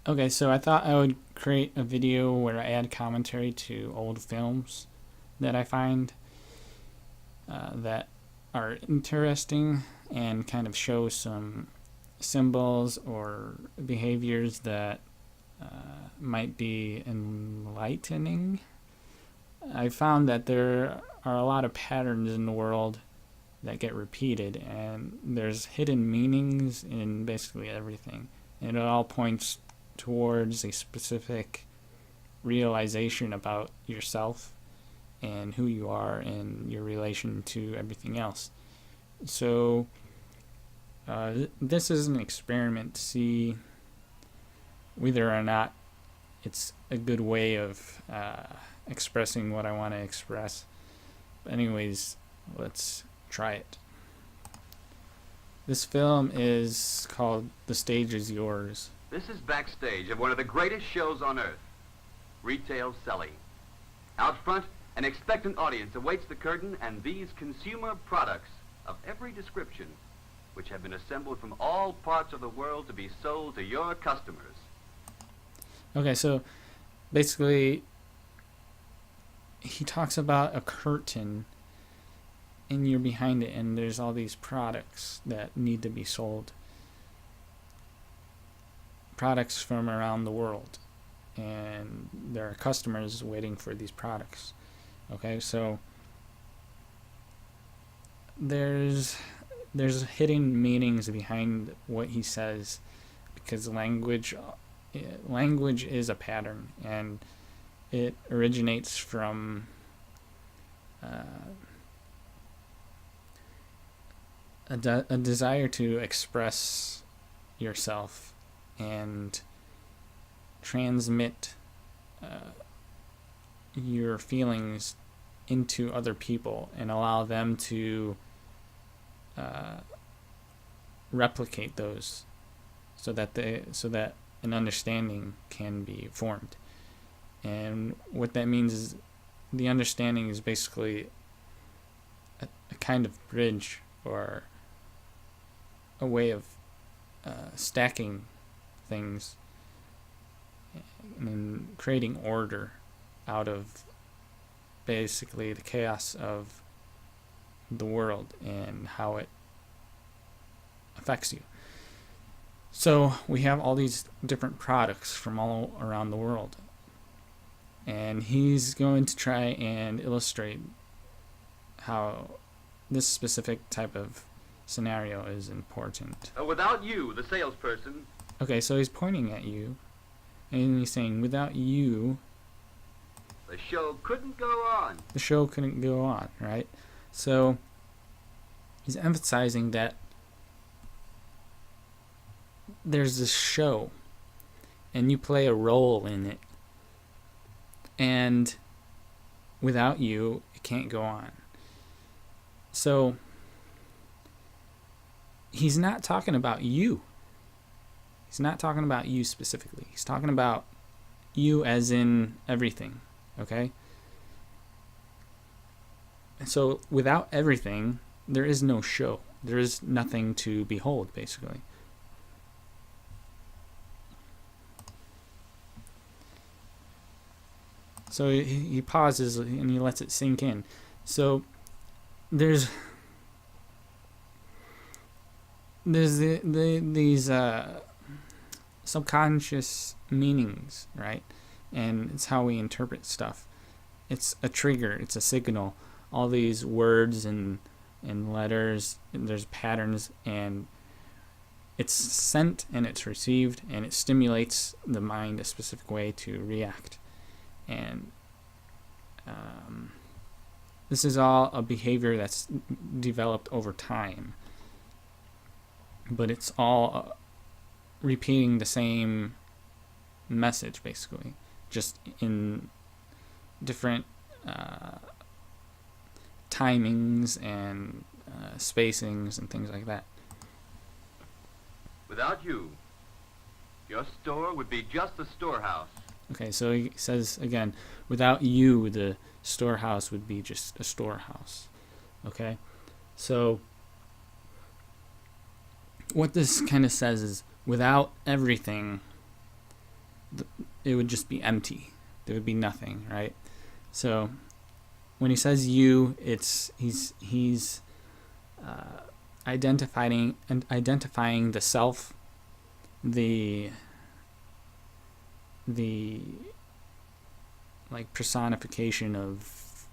Okay, so I thought I would create a video where I add commentary to old films that I find that are interesting and kind of show some symbols or behaviors that might be enlightening. I found that there are a lot of patterns in the world that get repeated, and there's hidden meanings in basically everything. And it all points towards a specific realization about yourself and who you are and your relation to everything else. So, this is an experiment to see whether or not it's a good way of expressing what I want to express. But anyways, let's try it. This film is called The Stage Is Yours. This is backstage of one of the greatest shows on earth, Retail Selling. Out front, an expectant audience awaits the curtain and these consumer products of every description, which have been assembled from all parts of the world to be sold to your customers. Okay, so basically, he talks about a curtain and you're behind it, and there's all these products that need to be sold. Products from around the world. And there are customers waiting for these products. Okay, so there's hidden meanings behind what he says, because language is a pattern, and it originates from a desire to express yourself and transmit your feelings into other people and allow them to replicate those so that an understanding can be formed. And what that means is the understanding is basically a kind of bridge or a way of stacking things and creating order out of basically the chaos of the world and how it affects you. So we have all these different products from all around the world, and he's going to try and illustrate how this specific type of scenario is important. Without you, the salesperson. Okay, so he's pointing at you, and he's saying, without you, The show couldn't go on. the show couldn't go on, right? So he's emphasizing that there's this show, and you play a role in it, and without you, it can't go on. So he's not talking about you. He's not talking about you specifically. He's talking about you as in everything, okay? And so without everything, there is no show. There is nothing to behold, basically. So he pauses and he lets it sink in. So there's these subconscious meanings, right? And it's how we interpret stuff. It's a trigger. It's a signal. All these words and letters. And there's patterns, and it's sent and it's received, and it stimulates the mind a specific way to react. And this is all a behavior that's developed over time, but it's all repeating the same message, basically, just in different timings and spacings and things like that. Without you, your store would be just a storehouse. Okay, so he says again, without you, the storehouse would be just a storehouse. Okay, so what this kind of says is, without everything, it would just be empty. There would be nothing, right? So when he says you, he's identifying the self, the like personification of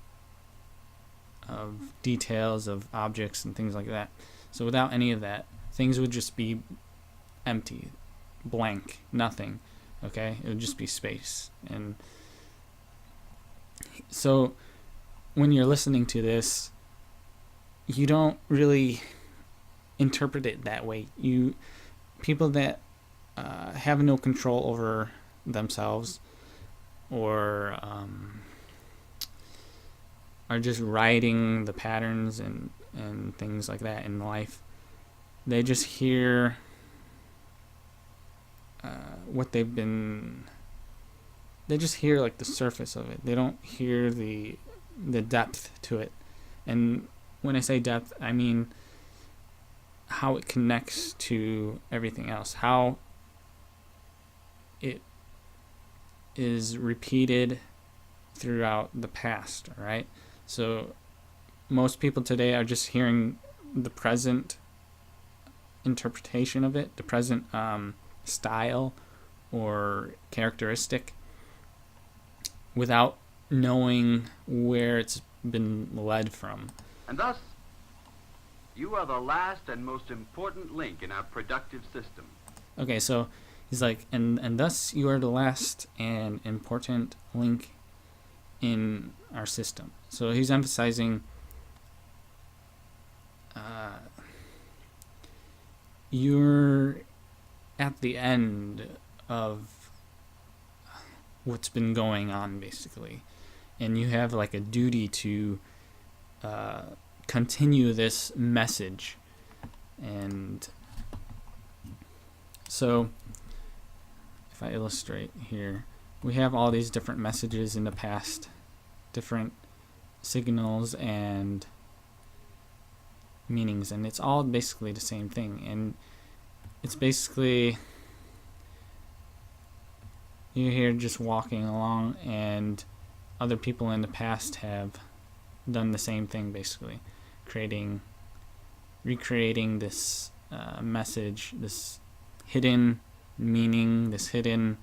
details of objects and things like that. So without any of that, things would just be empty, blank, nothing. Okay, it would just be space. And so when you're listening to this, you don't really interpret it that way. People that have no control over themselves, or are just riding the patterns and things like that in life, they just hear what they've been. They just hear like the surface of it. They don't hear the depth to it. And when I say depth, I mean how it connects to everything else, how it is repeated throughout the past, right? So most people today are just hearing the present interpretation of it, the present style or characteristic, without knowing where it's been led from. And thus, you are the last and most important link in our productive system. Okay, so he's like, and thus you are the last and important link in our system. So he's emphasizing you're at the end of what's been going on, basically, and you have like a duty to continue this message. And so if I illustrate here, we have all these different messages in the past, different signals and meanings, and it's all basically the same thing. And it's basically, you're here just walking along, and other people in the past have done the same thing, basically recreating this message, this hidden meaning, this hidden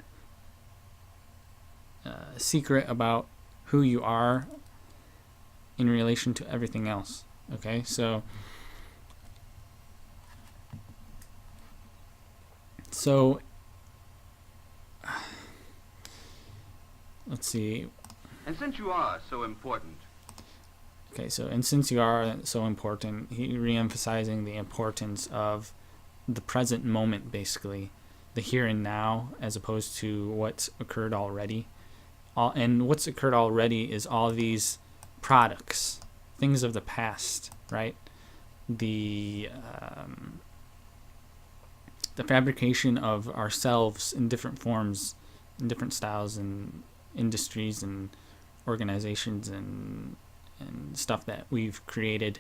secret about who you are in relation to everything else. Okay, so let's see. And since you are so important. Okay, so and since you are so important, he re-emphasizing the importance of the present moment, basically, the here and now, as opposed to what's occurred already. And what's occurred already is all these products, things of the past, right? The fabrication of ourselves in different forms, in different styles and industries and organizations and stuff that we've created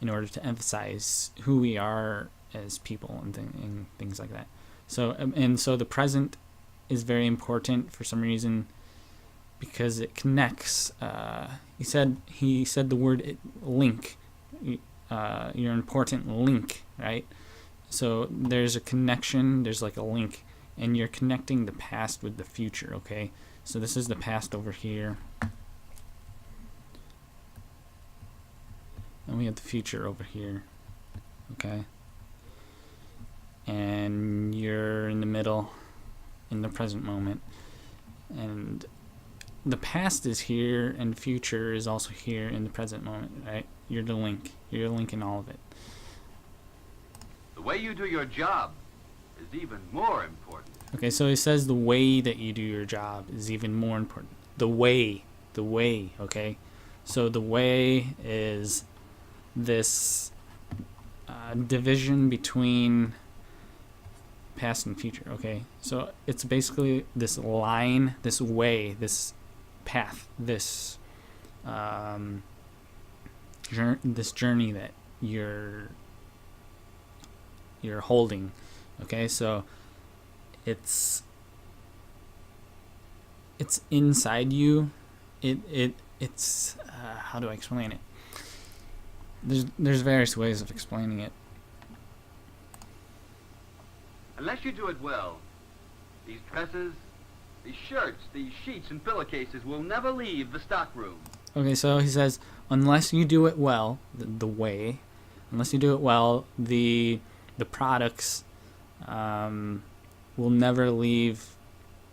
in order to emphasize who we are as people and things like that. So the present is very important for some reason, because it connects. He said the word link. You're an important link, right? So there's a connection. There's like a link, and you're connecting the past with the future. Okay, so this is the past over here, and we have the future over here. Okay, and you're in the middle, in the present moment, and the past is here, and future is also here in the present moment, right? You're the link. You're linking all of it. The way you do your job is even more important. Okay, so he says the way that you do your job is even more important. The way, okay? So the way is this division between past and future, okay? So it's basically this line, this way, this path, this this journey that you're holding. Okay, so it's it's inside you. It's how do I explain it? There's various ways of explaining it. Unless you do it well, these dresses, these shirts, these sheets and pillowcases will never leave the stockroom. Okay, so he says, unless you do it well, unless you do it well, the products will never leave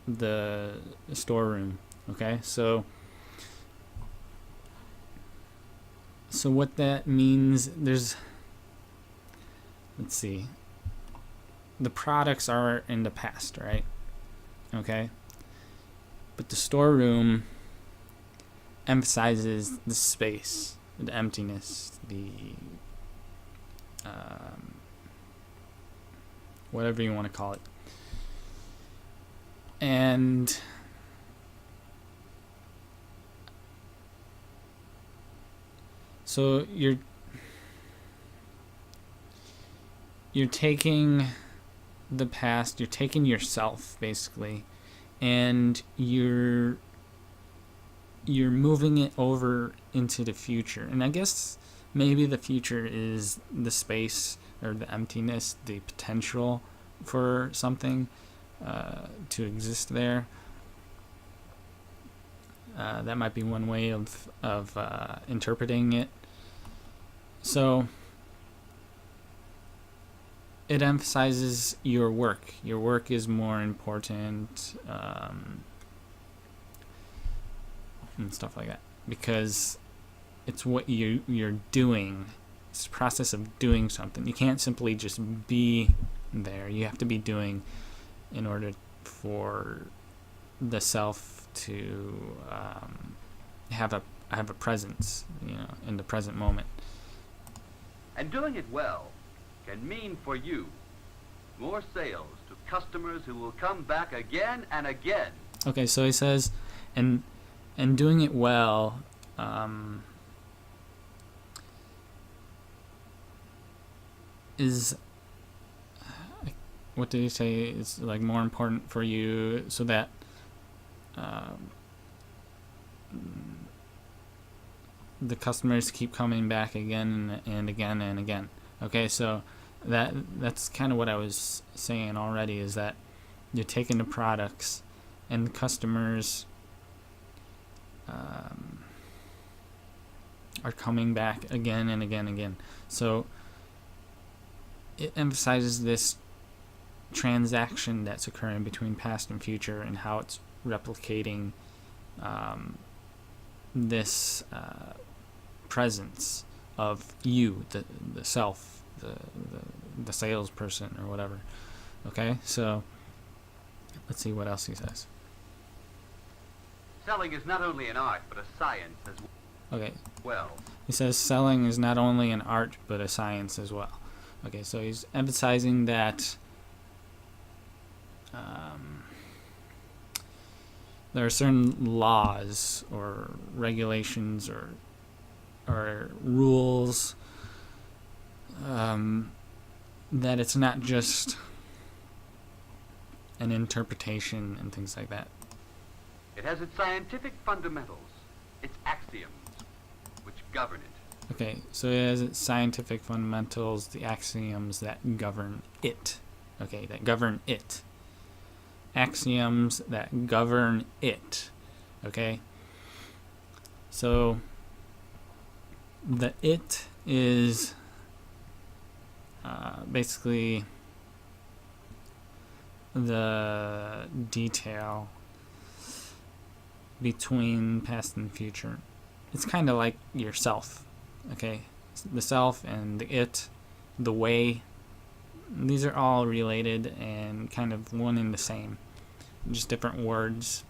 the storeroom. Okay, so what that means, let's see, the products are in the past, right? Okay, but the storeroom emphasizes the space, the emptiness, the whatever you want to call it. And so you're taking the past, you're taking yourself basically, and you're moving it over into the future. And I guess maybe the future is the space or the emptiness, the potential for something to exist there. That might be one way of interpreting it. So it emphasizes your work. Your work is more important, and stuff like that, because it's what you're doing. It's the process of doing something. You can't simply just be there. You have to be doing in order for the self to have a presence, in the present moment. And doing it well can mean for you more sales to customers who will come back again and again. Okay, so he says, and doing it well is, what did he say, is like more important for you, so that the customers keep coming back again and again and again. Okay, so that's kind of what I was saying already, is that you're taking the products and the customers are coming back again and again and again. So it emphasizes this transaction that's occurring between past and future, and how it's replicating this presence of you, the self, the salesperson or whatever. Okay, so let's see what else he says. Selling is not only an art, but a science as well. He says selling is not only an art, but a science as well. Okay, so he's emphasizing that there are certain laws or regulations or rules, that it's not just an interpretation and things like that. It has its scientific fundamentals, its axioms, which govern it. Okay, so it has its scientific fundamentals, the axioms that govern it. Okay, that govern it. Axioms that govern it. Okay? So the it is basically the detail between past and future. It's kind of like yourself. Okay? The self and the it, the way, these are all related and kind of one and the same, just different words.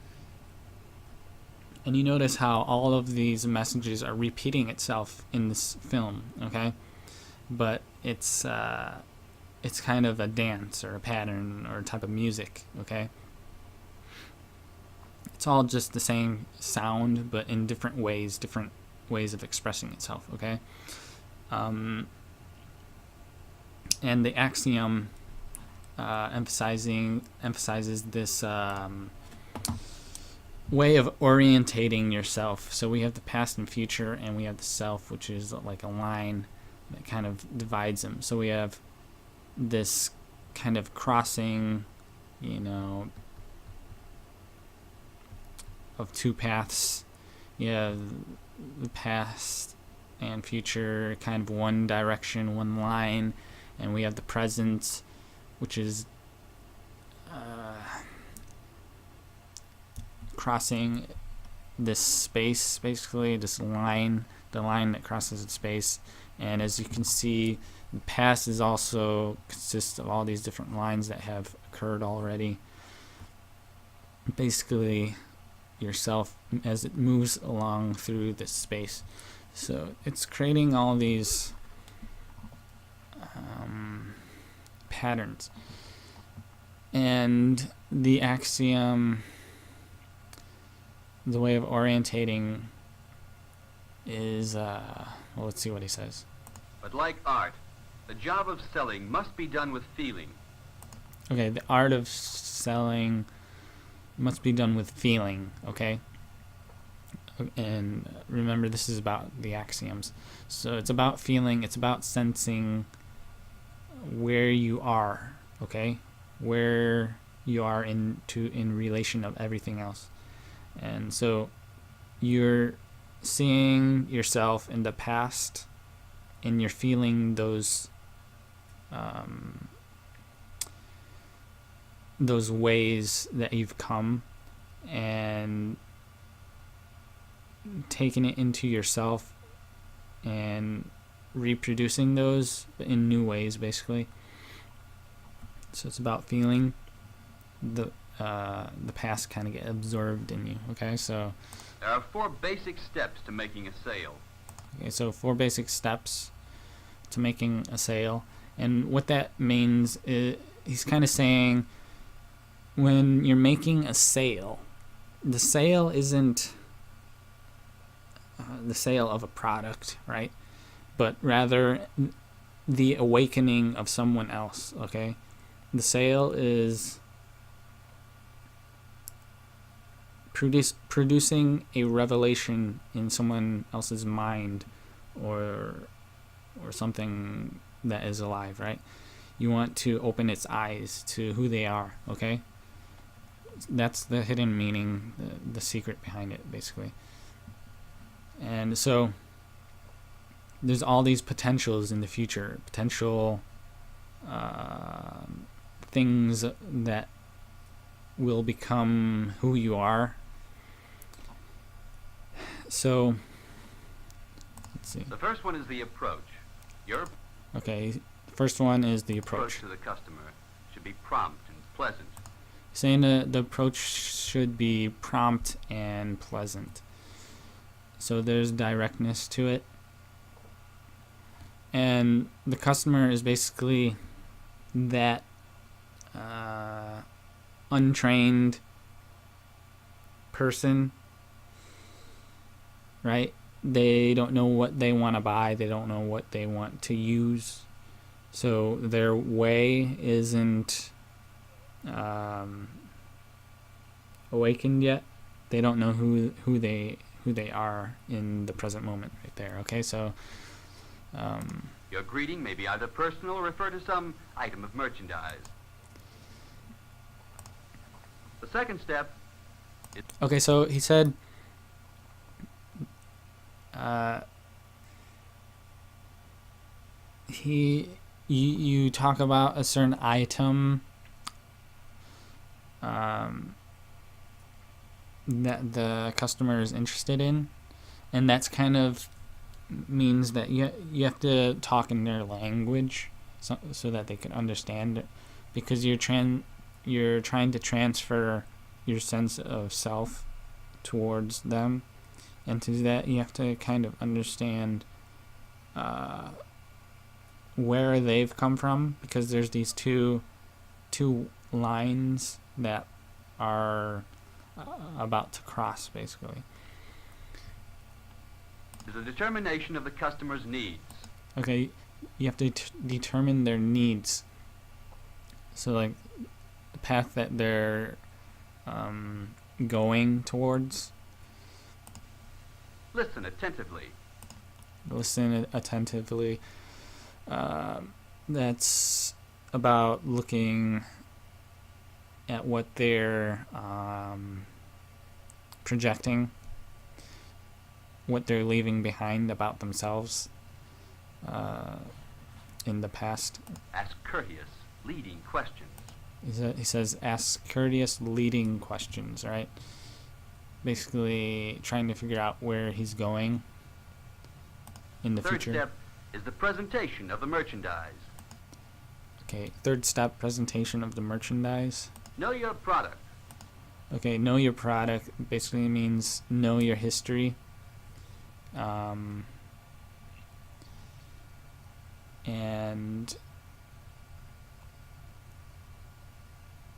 And you notice how all of these messages are repeating itself in this film, okay? But it's kind of a dance or a pattern or a type of music, okay? It's all just the same sound, but in different ways of expressing itself, okay? And the axiom emphasizes this way of orientating yourself. So we have the past and future, and we have the self, which is like a line that kind of divides them. So we have this kind of crossing, of two paths. You have the past and future, kind of one direction, one line, and we have the present, which is crossing this space, basically this line, the line that crosses the space. And as you can see, the past is also consists of all these different lines that have occurred already. Basically, yourself as it moves along through this space. So it's creating all these patterns. And the axiom, the way of orientating is, let's see what he says. But like art, the job of selling must be done with feeling. Okay, the art of selling must be done with feeling, okay? And remember, this is about the axioms. So it's about feeling, it's about sensing where you are, okay? Where you are in relation of everything else. And so you're seeing yourself in the past, and you're feeling those ways that you've come, and taking it into yourself and reproducing those in new ways, basically. So it's about feeling the past kind of get absorbed in you. Okay, so there are 4 basic steps to making a sale. Okay, so 4 basic steps to making a sale, and what that means is he's kind of saying when you're making a sale, the sale isn't the sale of a product, right? But rather the awakening of someone else, okay? The sale is producing a revelation in someone else's mind, or something that is alive, right? You want to open its eyes to who they are, okay? That's the hidden meaning, the secret behind it, basically. And so there's all these potentials in the future, potential things that will become who you are. So let's see. The first one is the approach. Okay, the first one is the approach. To the customer should be prompt and pleasant. Saying the approach should be prompt and pleasant. So there's directness to it. And the customer is basically that untrained person, right? They don't know what they want to buy. They don't know what they want to use. So their way isn't awakened yet. They don't know who they are in the present moment right there. Okay, so your greeting may be either personal or refer to some item of merchandise. The second step is... Okay, so he said you talk about a certain item that the customer is interested in, and that's kind of means that you have to talk in their language so that they can understand it, because you're trying to transfer your sense of self towards them, and to do that you have to kind of understand where they've come from, because there's these two lines that are about to cross, basically. Is a determination of the customer's needs. Okay, you have to determine their needs. So, like, the path that they're going towards. Listen attentively. Listen attentively. That's about looking at what they're projecting, what they're leaving behind about themselves in the past. Ask courteous, leading questions. He says, ask courteous, leading questions, right? Basically, trying to figure out where he's going in the Third future. step is the presentation of the merchandise. Okay, third step, presentation of the merchandise. Know your product. Okay, know your product basically means know your history. And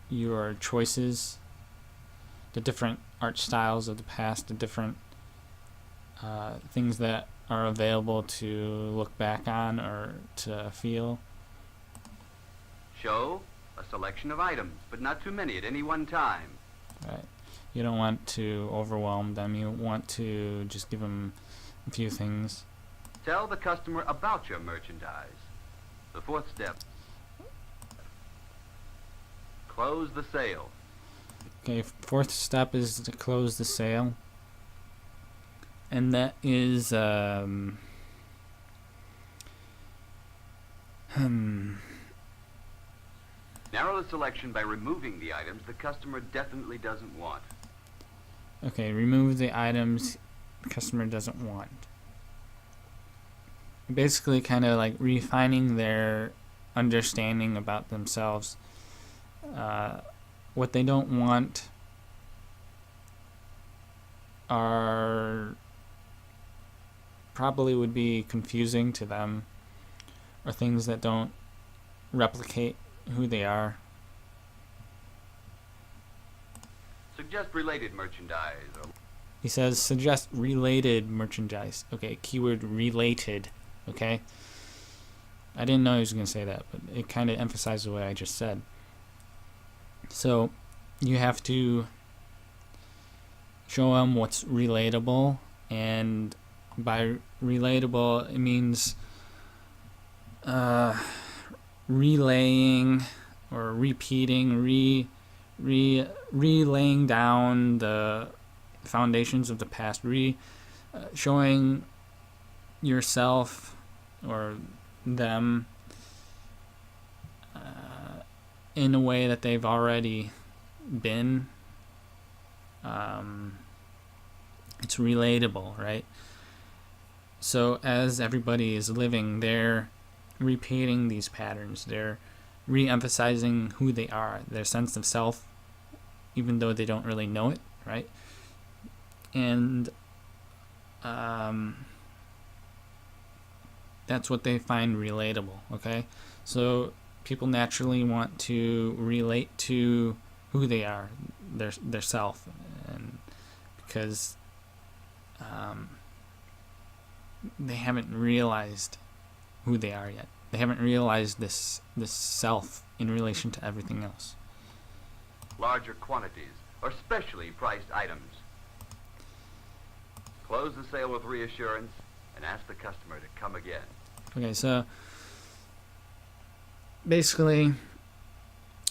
your choices, the different art styles of the past, the different things that are available to look back on or to feel. Show a selection of items, but not too many at any one time. Right. You don't want to overwhelm them. You want to just give them a few things. Tell the customer about your merchandise. The fourth step. Close the sale. Okay, fourth step is to close the sale. And that is Narrow the selection by removing the items the customer definitely doesn't want. okay, remove the items the customer doesn't want. Basically kind of like refining their understanding about themselves. What they don't want are probably would be confusing to them, or things that don't replicate who they are. Suggest related merchandise. He says suggest related merchandise. Okay, keyword related. Okay, I didn't know he was going to say that, but it kind of emphasizes what I just said. So you have to show them what's relatable, and by relatable it means relaying or repeating, relaying down the foundations of the past, showing yourself or them in a way that they've already been. It's relatable, right? So as everybody is living, they're repeating these patterns. They're re-emphasizing who they are, their sense of self, even though they don't really know it, right? And that's what they find relatable, okay? So people naturally want to relate to who they are, their self, and because they haven't realized who they are yet. They haven't realized this self in relation to everything else. Larger quantities or specially priced items. Close the sale with reassurance and ask the customer to come again. Okay, so basically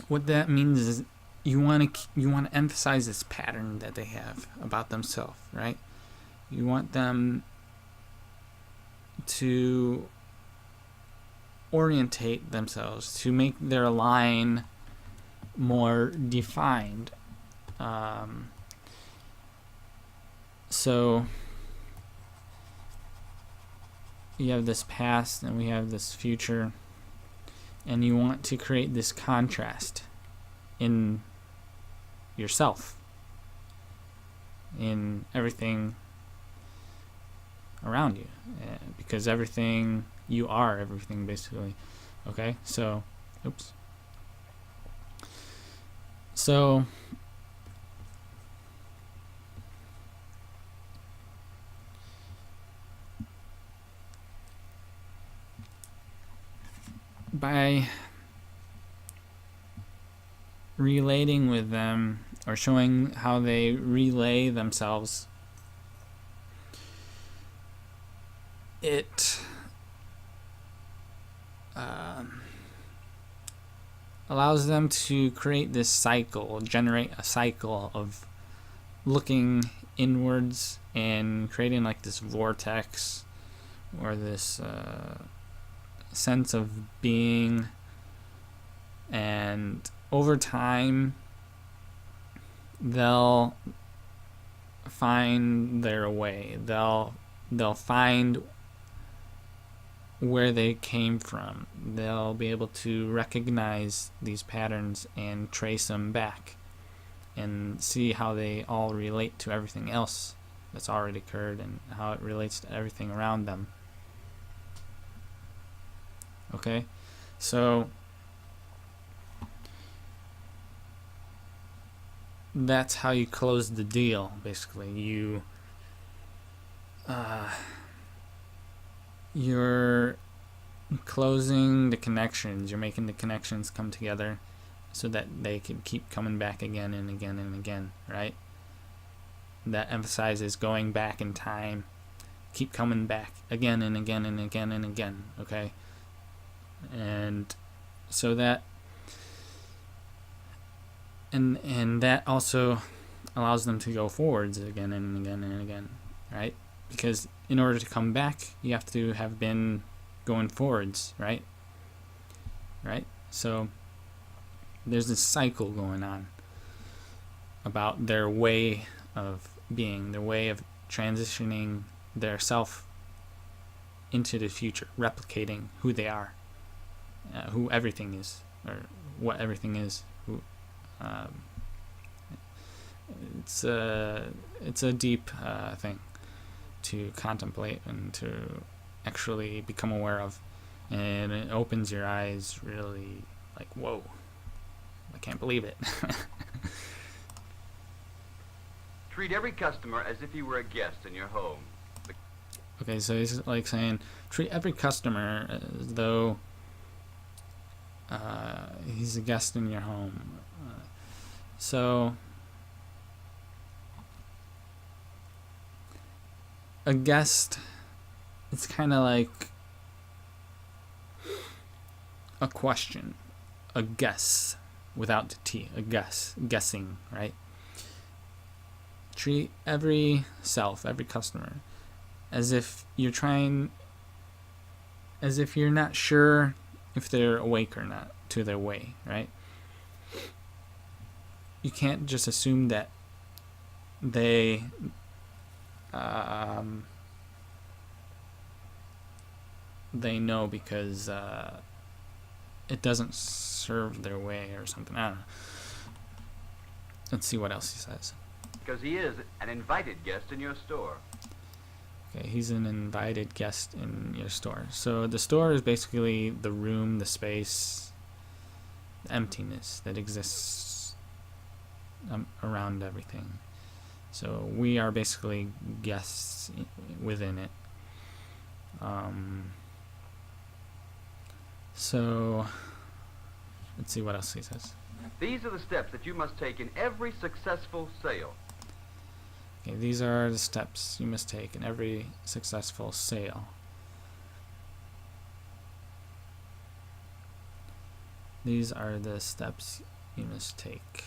what that means is you want to emphasize this pattern that they have about themselves, right? You want them to orientate themselves, to make their line more defined. So you have this past and we have this future, and you want to create this contrast in yourself, in everything around you, because everything you are everything basically. Okay, so so by relating with them or showing how they relay themselves, it allows them to create this cycle, generate a cycle of looking inwards and creating like this vortex or this sense of being. And over time, they'll find their way. They'll find where they came from. They'll be able to recognize these patterns and trace them back and see how they all relate to everything else that's already occurred and how it relates to everything around them. Okay? So that's how you close the deal, basically. You're closing the connections. You're making the connections come together so that they can keep coming back again and again and again, right? That emphasizes going back in time. Keep coming back again and again and again and again, okay? And so that and that also allows them to go forwards again and again and again, right? Because in order to come back, you have to have been going forwards, right? Right? So there's this cycle going on about their way of being, their way of transitioning their self into the future, replicating who they are, who everything is, or what everything is. It's a deep thing to contemplate and to actually become aware of, and it opens your eyes really, like, whoa, I can't believe it. Treat every customer as if he were a guest in your home. Okay, so he's like saying, treat every customer as though he's a guest in your home. So a guest, it's kind of like a question, a guess without the T, a guess, guessing, right? Treat every self, every customer, as if you're not sure if they're awake or not to their way, right? You can't just assume that they know because it doesn't serve their way or something. I don't know. Let's see what else he says. Because he is an invited guest in your store. Okay, he's an invited guest in your store. So the store is basically the room, the space, the emptiness that exists around everything. So we are basically guests within it. So let's see what else he says. These are the steps that you must take in every successful sale. Okay, these are the steps you must take in every successful sale. These are the steps you must take.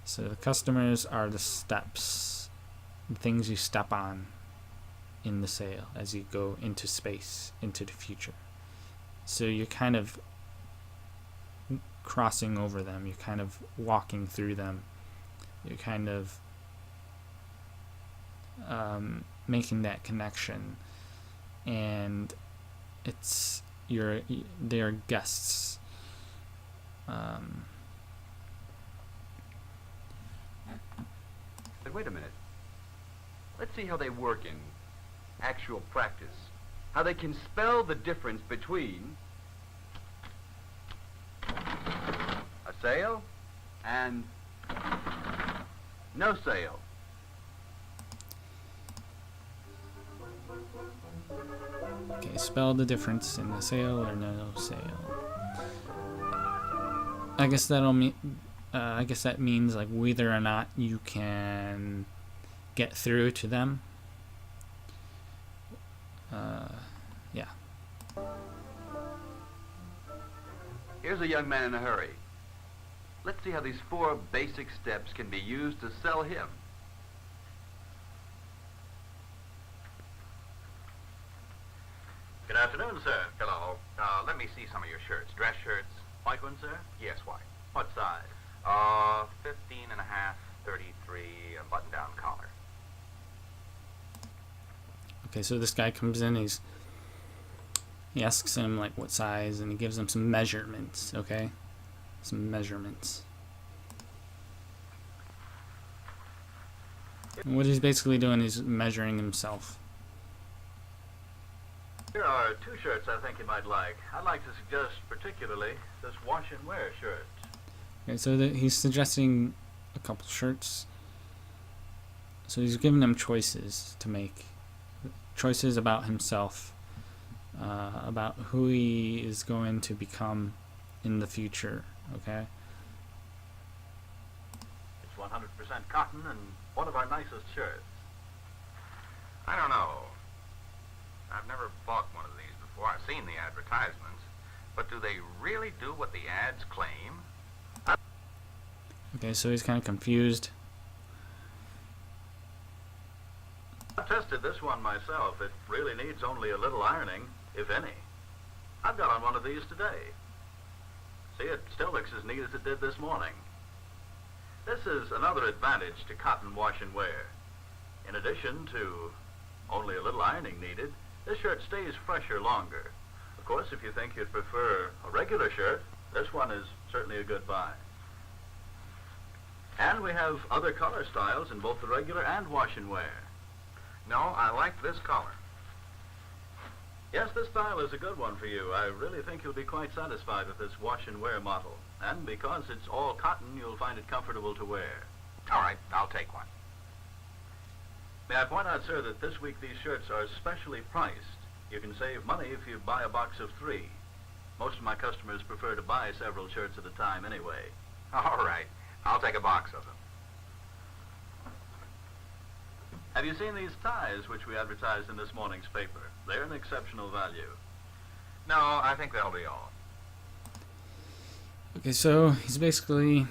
So the customers are the steps, the things you step on in the sale as you go into space, into the future. So you're kind of crossing over them, you're kind of walking through them, you're kind of making that connection, and they're guests. But wait a minute. Let's see how they work in actual practice. How they can spell the difference between a sale and no sale. Okay, spell the difference in a sale or no sale. I guess that'll mean. I guess that means like whether or not you can get through to them. Yeah. Here's a young man in a hurry. Let's see how these 4 basic steps can be used to sell him. Good afternoon, sir. Hello. Let me see some of your shirts. Dress shirts? White ones, sir? Yes, white. What size? 15 and a half, 33, a button-down collar. Okay, so this guy comes in. He asks him like what size, and he gives him some measurements. Okay, some measurements. And what he's basically doing is measuring himself. Here are 2 shirts I think you might like. I'd like to suggest particularly this wash and wear shirt. Okay, so he's suggesting a couple shirts. So he's giving them choices to make. Choices about himself. About who he is going to become in the future. Okay? It's 100% cotton and one of our nicest shirts. I don't know. I've never bought one of these before. I've seen the advertisements. But do they really do what the ads claim? Okay, so he's kind of confused. I've tested this one myself. It really needs only a little ironing, if any. I've got on one of these today. See, it still looks as neat as it did this morning. This is another advantage to cotton wash and wear. In addition to only a little ironing needed, this shirt stays fresher longer. Of course, if you think you'd prefer a regular shirt, this one is certainly a good buy. And we have other color styles in both the regular and wash and wear. No, I like this color. Yes, this style is a good one for you. I really think you'll be quite satisfied with this wash and wear model. And because it's all cotton, you'll find it comfortable to wear. All right, I'll take one. May I point out, sir, that this week these shirts are specially priced. You can save money if you buy a box of 3. Most of my customers prefer to buy several shirts at a time anyway. All right, I'll take a box of them. Have you seen these ties which we advertised in this morning's paper? They're an exceptional value. No, I think that'll be all. Okay, so he's basically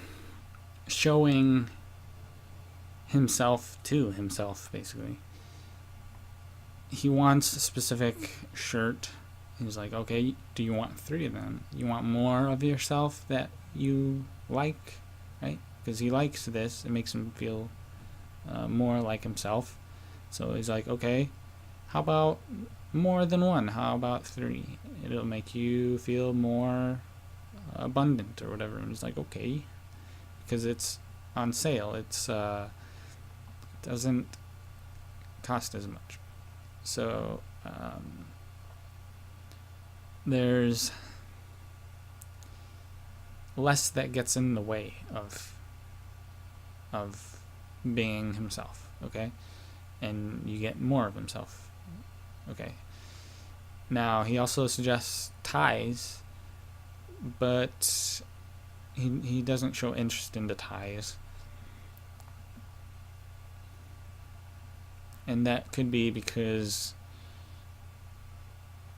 showing himself to himself, basically. He wants a specific shirt. He's like, okay, do you want 3 of them? You want more of yourself that you like, right? Because he likes this. It makes him feel more like himself. So he's like, okay, how about more than 1? How about 3? It'll make you feel more abundant or whatever. And he's like, okay, because it's on sale. It's doesn't cost as much. So there's less that gets in the way of being himself, okay? And you get more of himself, okay? Now, he also suggests ties, but he doesn't show interest in the ties. And that could be because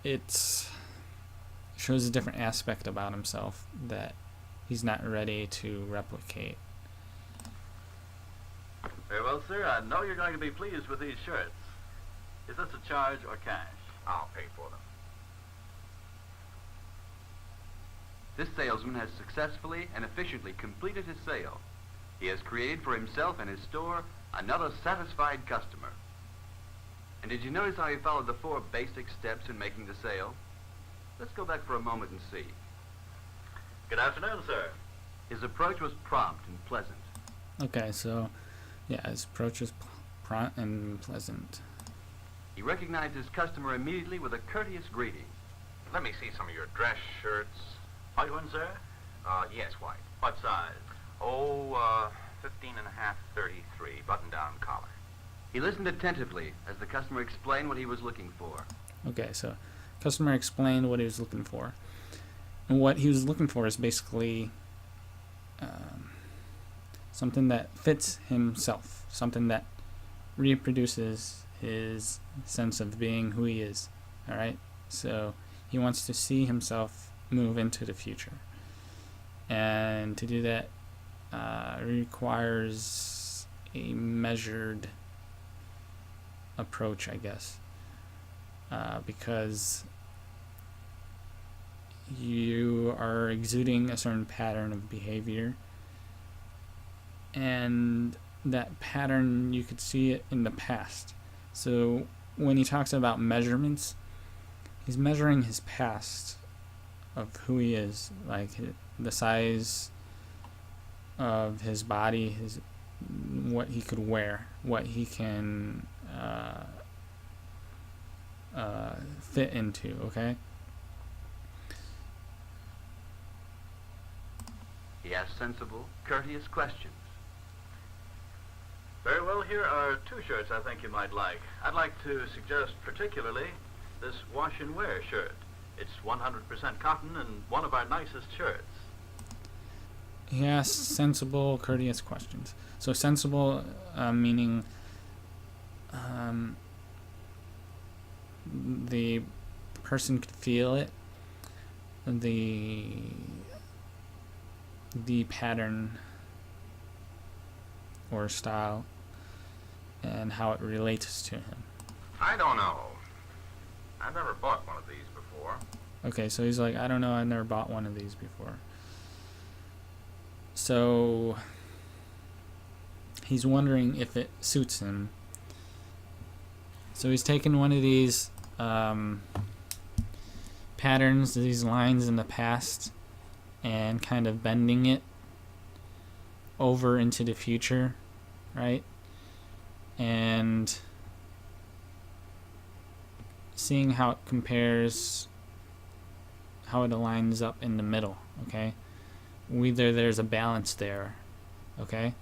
it shows a different aspect about himself that he's not ready to replicate. Very well, sir. I know you're going to be pleased with these shirts. Is this a charge or cash? I'll pay for them. This salesman has successfully and efficiently completed his sale. He has created for himself and his store another satisfied customer. And did you notice how he followed the 4 basic steps in making the sale? Let's go back for a moment and see. Good afternoon, sir. His approach was prompt and pleasant. Okay, so yeah, his approach is prompt and pleasant. He recognized his customer immediately with a courteous greeting. Let me see some of your dress shirts. White ones, sir? Yes, white. What size? 15 and a half, 33, button-down collar. He listened attentively as the customer explained what he was looking for. Okay, so customer explained what he was looking for. And what he was looking for is basically something that fits himself, something that reproduces his sense of being who he is. All right, so he wants to see himself move into the future, and to do that requires a measured approach, I guess, because you are exuding a certain pattern of behavior, and that pattern, you could see it in the past. So when he talks about measurements, he's measuring his past of who he is, like the size of his body, what he could wear, what he can fit into, okay? He asks sensible, courteous questions. Very well, here are two shirts I think you might like. I'd like to suggest particularly this wash and wear shirt. It's 100% cotton and one of our nicest shirts. He asks sensible, courteous questions. So sensible meaning the person could feel it, the pattern or style, and how it relates to him. I don't know. I've never bought one of these before. Okay, so he's like, I don't know, I've never bought one of these before. So he's wondering if it suits him. So he's taken one of these patterns, these lines in the past, and kind of bending it over into the future, right? And seeing how it compares, how it aligns up in the middle, okay? Whether there's a balance there, okay?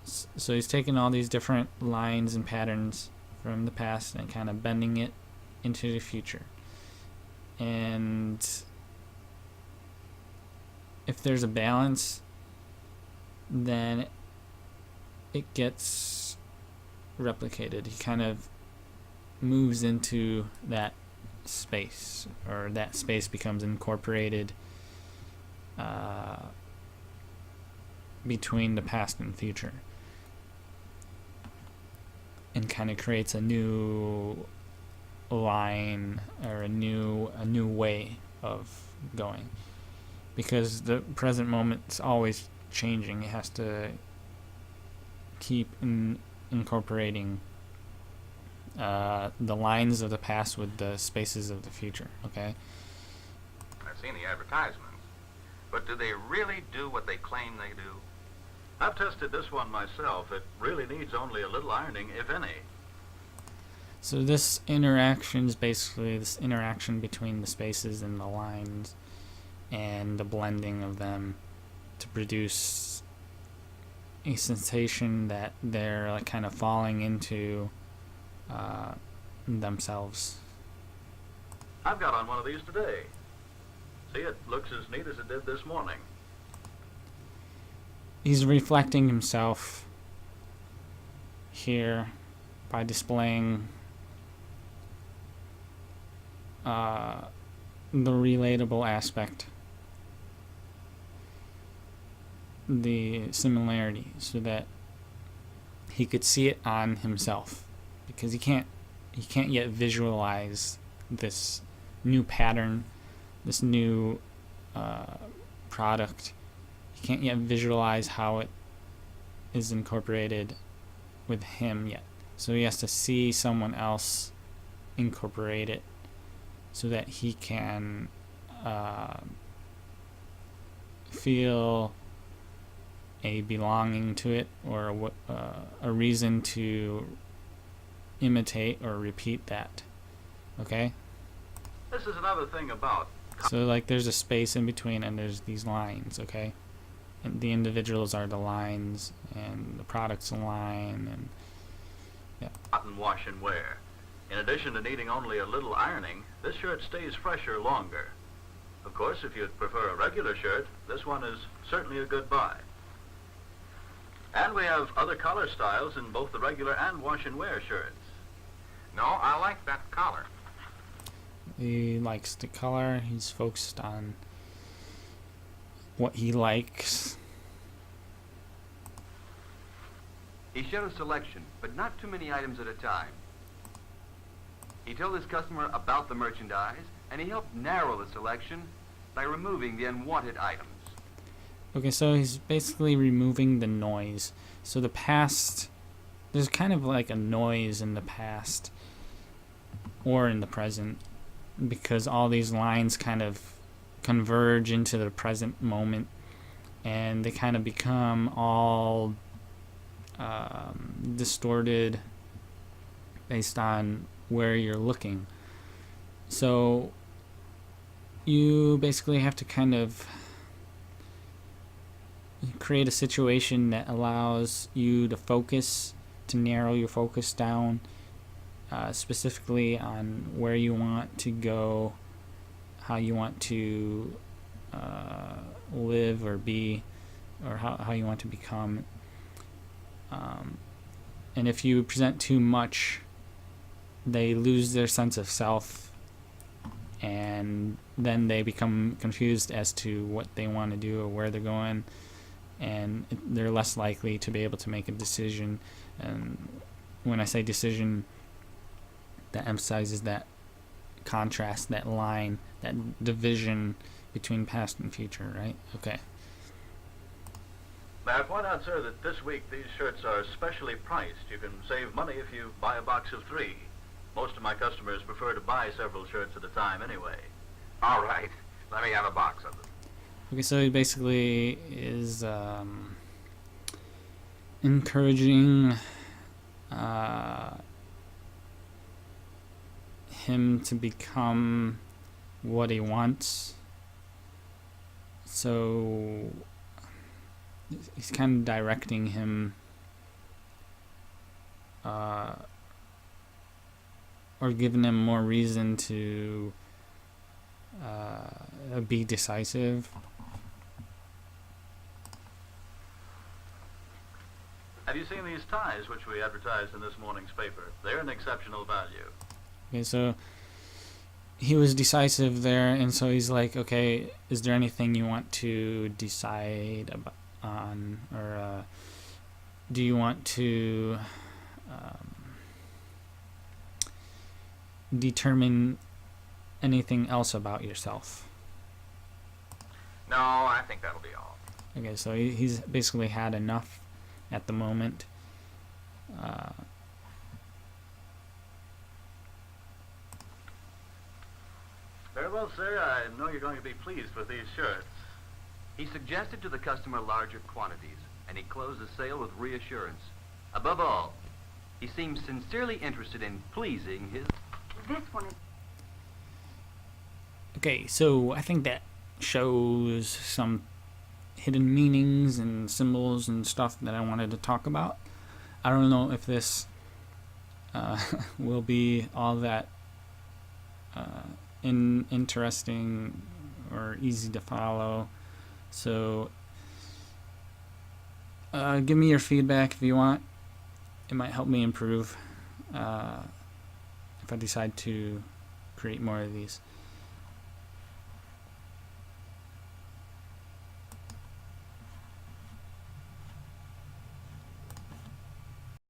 So he's taking all these different lines and patterns from the past and kind of bending it into the future. And if there's a balance, then it gets replicated. He kind of moves into that space, or that space becomes incorporated between the past and future, and kind of creates a new line, or a new way of going, because the present moment's always changing. It has to keep incorporating the lines of the past with the spaces of the future, okay? I've seen the advertisements, but do they really do what they claim they do? I've tested this one myself. It really needs only a little ironing, if any. So this interaction is basically this interaction between the spaces and the lines and the blending of them to produce a sensation that they're like kind of falling into themselves. I've got on one of these today. See, it looks as neat as it did this morning. He's reflecting himself here by displaying the relatable aspect, the similarity, so that he could see it on himself, because he can't yet visualize this new pattern, this new product. He can't yet visualize how it is incorporated with him yet. So he has to see someone else incorporate it so that he can feel a belonging to it, or a reason to imitate or repeat that. Okay? This is another thing about... So like there's a space in between and there's these lines, okay? And the individuals are the lines and the product's a line, and yeah. Cotton wash and wear. In addition to needing only a little ironing, this shirt stays fresher longer. Of course, if you'd prefer a regular shirt, this one is certainly a good buy. And we have other collar styles in both the regular and wash and wear shirts. No, I like that collar. He likes the color. He's focused on what he likes. He showed a selection, but not too many items at a time. He told his customer about the merchandise, and he helped narrow the selection by removing the unwanted items. Okay, so he's basically removing the noise. So the past, there's kind of like a noise in the past or in the present, because all these lines kind of converge into the present moment, and they kind of become all distorted based on where you're looking. So you basically have to kind of create a situation that allows you to focus, to narrow your focus down specifically on where you want to go, how you want to live or be, or how you want to become. And if you present too much, they lose their sense of self, and then they become confused as to what they want to do or where they're going, and they're less likely to be able to make a decision. And when I say decision, that emphasizes that contrast, that line, that division between past and future, right? Okay. May I point out, sir, that this week these shirts are specially priced. You can save money if you buy a box of 3. Most of my customers prefer to buy several shirts at a time anyway. All right. Let me have a box of them. Okay, so he basically is encouraging him to become what he wants. So he's kind of directing him or giving him more reason to be decisive. Have you seen these ties which we advertised in this morning's paper? They're an exceptional value. Okay, so he was decisive there, and so he's like, okay, is there anything you want to decide on, or do you want to determine anything else about yourself? No, I think that'll be all. Okay, so he's basically had enough at the moment. Very well, sir. I know you're going to be pleased with these shirts. He suggested to the customer larger quantities, and he closed the sale with reassurance. Above all, he seemed sincerely interested in pleasing his... This one is... Okay, so I think that shows some hidden meanings and symbols and stuff that I wanted to talk about. I don't know if this will be all that interesting or easy to follow. So give me your feedback if you want. It might help me improve if I decide to create more of these.